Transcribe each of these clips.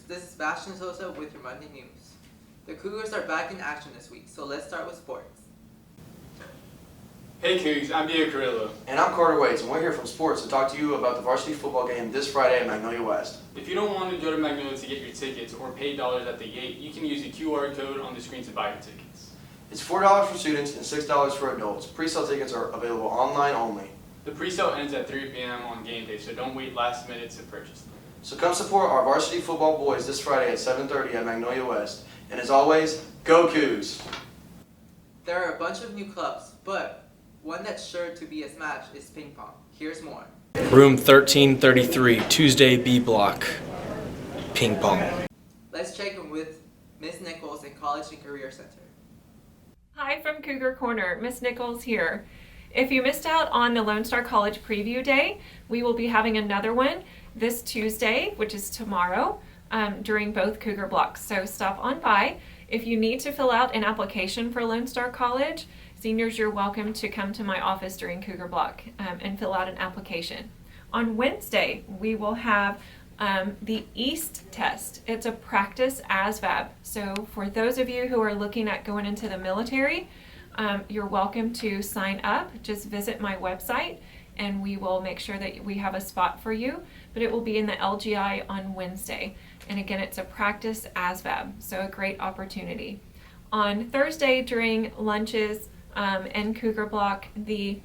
this is Bastion Sosa with your Monday News. The Cougars are back in action this week, so let's start with sports. Hey Cougs, I'm Diego Carrillo. And I'm Carter Waits, and we're here from sports to talk to you about the varsity football game this Friday at Magnolia West. If you don't want to go to Magnolia to get your tickets or pay dollars at the gate, you can use the QR code on the screen to buy your tickets. It's $4 for students and $6 for adults. Pre-sale tickets are available online only. The pre-sale ends at 3 p.m. on game day, so don't wait last minute to purchase them. So come support our varsity football boys this Friday at 7:30 at Magnolia West. And as always, go Cougs! There are a bunch of new clubs, but one that's sure to be a smash is ping pong. Here's more. Room 1333, Tuesday B block. Ping pong. Let's check in with Ms. Nichols in College and Career Center. Hi from Cougar Corner, Miss Nichols here. If you missed out on the Lone Star College Preview Day, we will be having another one this Tuesday, which is tomorrow, during both Cougar blocks. So stop on by. If you need to fill out an application for Lone Star College, seniors, you're welcome to come to my office during Cougar block and fill out an application. On Wednesday, we will have the East test. It's a practice ASVAB. So for those of you who are looking at going into the military, you're welcome to sign up. Just visit my website and we will make sure that we have a spot for you. But it will be in the LGI on Wednesday. And again, it's a practice ASVAB, so a great opportunity. On Thursday during lunches and Cougar block, the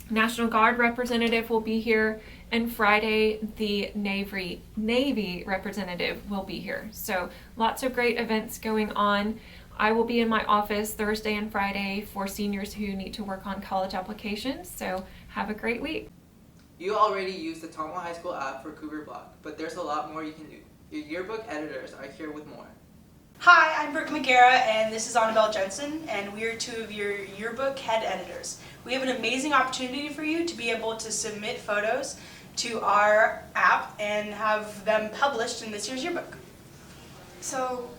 National Guard representative will be here, and Friday the Navy representative will be here. So lots of great events going on. I will be in my office Thursday and Friday for seniors who need to work on college applications, so have a great week. You already use the Tomball High School app for Cougar block, but there's a lot more you can do. Your yearbook editors are here with more. Hi, I'm Brooke McGarrett, and this is Annabelle Jensen, and we are two of your yearbook head editors. We have an amazing opportunity for you to be able to submit photos to our app and have them published in this year's yearbook. So,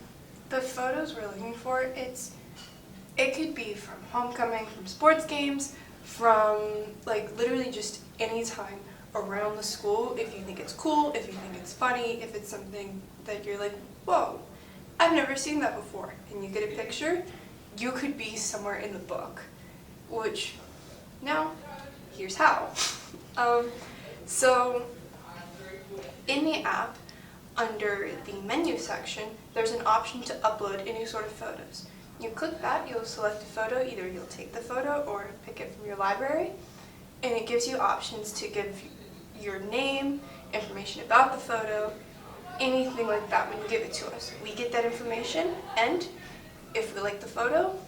the photos we're looking for, it could be from homecoming, from sports games, from like literally just any time around the school. If you think it's cool, if you think it's funny, if it's something that you're like, whoa, I've never seen that before, and you get a picture, you could be somewhere in the book. Which, now, here's how. So, in the app, under the menu section, there's an option to upload any sort of photos. You click that, you'll select a photo, either you'll take the photo or pick it from your library, and it gives you options to give your name, information about the photo, anything like that when you give it to us. We get that information, and if we like the photo,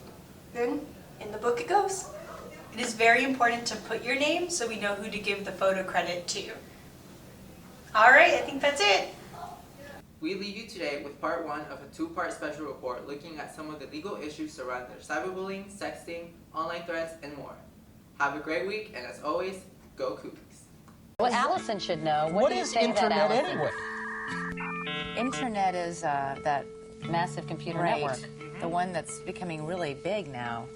then in the book it goes. It is very important to put your name so we know who to give the photo credit to. All right, I think that's it. We leave you today with part one of a two-part special report looking at some of the legal issues surrounding cyberbullying, sexting, online threats, and more. Have a great week, and as always, go Cougs. Well, Allison should know. What do you is say to that, internet Allison? anyway? Internet is that massive computer network. The one that's becoming really big now.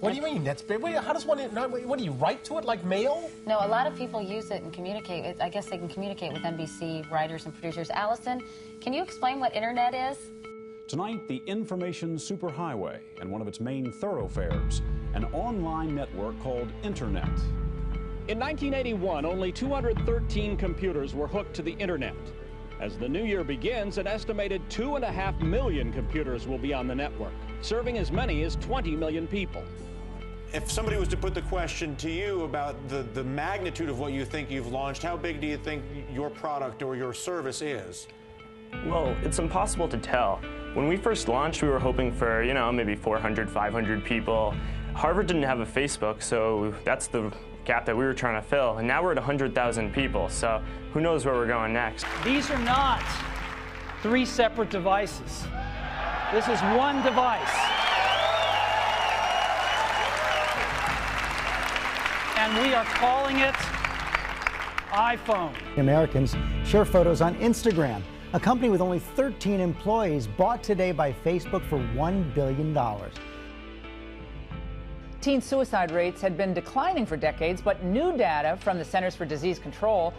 What do you mean? That's big. How does one? What do you write to it like mail? No, a lot of people use it and communicate. I guess they can communicate with NBC writers and producers. Allison, can you explain what internet is? Tonight, the information superhighway and one of its main thoroughfares, an online network called Internet. In 1981, only 213 computers were hooked to the internet. As the new year begins, an estimated 2.5 million computers will be on the network, serving as many as 20 million people. If somebody was to put the question to you about the magnitude of what you think you've launched, how big do you think your product or your service is? Well, it's impossible to tell. When we first launched, we were hoping for, maybe 400, 500 people. Harvard didn't have a Facebook, so that's the gap that we were trying to fill. And now we're at 100,000 people, so who knows where we're going next. These are not 3 separate devices. This is one device. And we are calling it iPhone. Americans share photos on Instagram. A company with only 13 employees bought today by Facebook for $1 billion. Teen suicide rates had been declining for decades, but new data from the Centers for Disease Control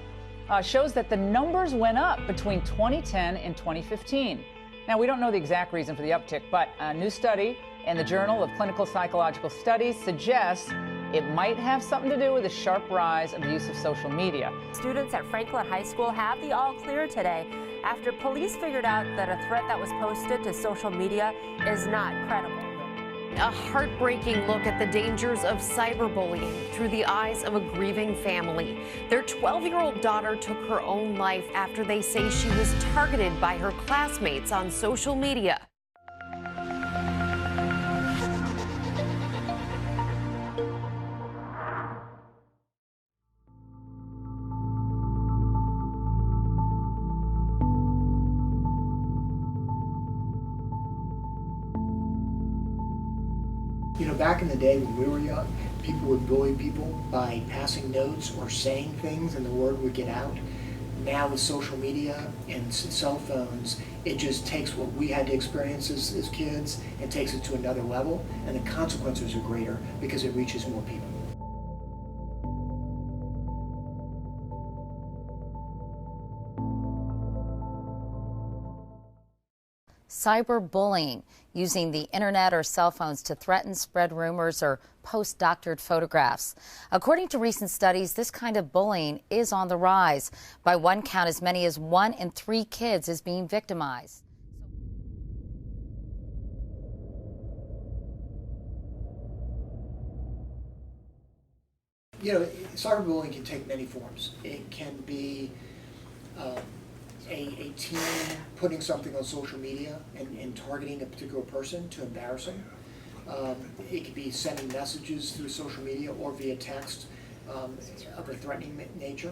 shows that the numbers went up between 2010 and 2015. Now, we don't know the exact reason for the uptick, but a new study in the Journal of Clinical Psychological Studies suggests it might have something to do with the sharp rise of the use of social media. Students at Franklin High School have the all clear today after police figured out that a threat that was posted to social media is not credible. A heartbreaking look at the dangers of cyberbullying through the eyes of a grieving family. Their 12-year-old daughter took her own life after they say she was targeted by her classmates on social media. You know, back in the day when we were young, people would bully people by passing notes or saying things and the word would get out. Now with social media and cell phones, it just takes what we had to experience as kids and takes it to another level, and the consequences are greater because it reaches more people. Cyberbullying, using the internet or cell phones to threaten, spread rumors, or post doctored photographs. According to recent studies, this kind of bullying is on the rise. By one count, as many as 1 in 3 kids is being victimized. You know, cyberbullying can take many forms. It can be a teen putting something on social media and targeting a particular person to embarrass them. It could be sending messages through social media or via text of a threatening nature.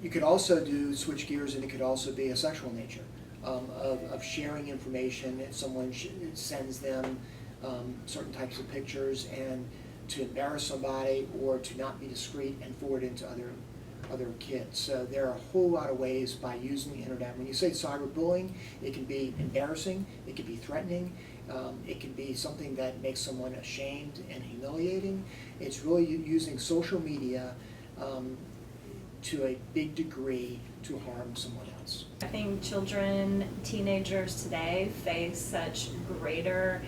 You could also switch gears, and it could also be a sexual nature of sharing information. If someone sends them certain types of pictures and to embarrass somebody or to not be discreet and forward into other kids. So there are a whole lot of ways by using the internet. When you say cyberbullying, it can be embarrassing, it can be threatening, it can be something that makes someone ashamed and humiliating. It's really using social media to a big degree to harm someone else. I think children, teenagers today face such greater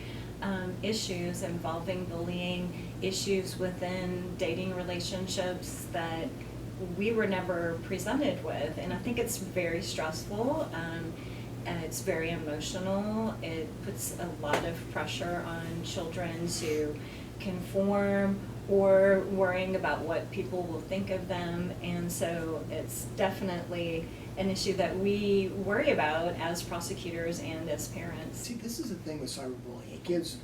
issues involving bullying, issues within dating relationships that we were never presented with, and I think it's very stressful and it's very emotional. It puts a lot of pressure on children to conform or worrying about what people will think of them, and so it's definitely an issue that we worry about as prosecutors and as parents. See, this is the thing with cyberbullying. It gives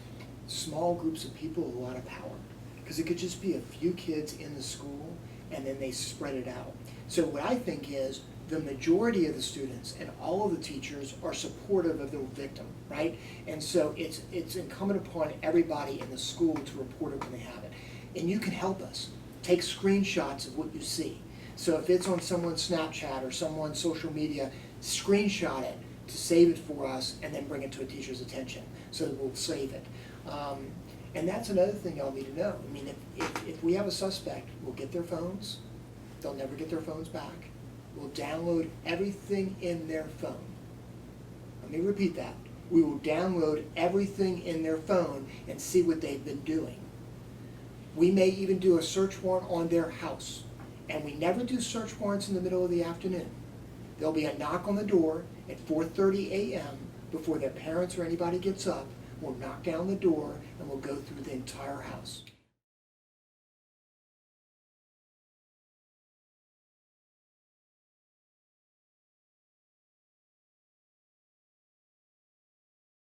small groups of people a lot of power because it could just be a few kids in the school and then they spread it out. So what I think is the majority of the students and all of the teachers are supportive of the victim, right? And so it's incumbent upon everybody in the school to report it when they have it. And you can help us. Take screenshots of what you see. So if it's on someone's Snapchat or someone's social media, screenshot it to save it for us and then bring it to a teacher's attention so that we'll save it. And that's another thing y'all need to know. I mean, if we have a suspect, we'll get their phones. They'll never get their phones back. We'll download everything in their phone. Let me repeat that. We will download everything in their phone and see what they've been doing. We may even do a search warrant on their house. And we never do search warrants in the middle of the afternoon. There'll be a knock on the door at 4:30 a.m. before their parents or anybody gets up. We'll knock down the door and we'll go through the entire house.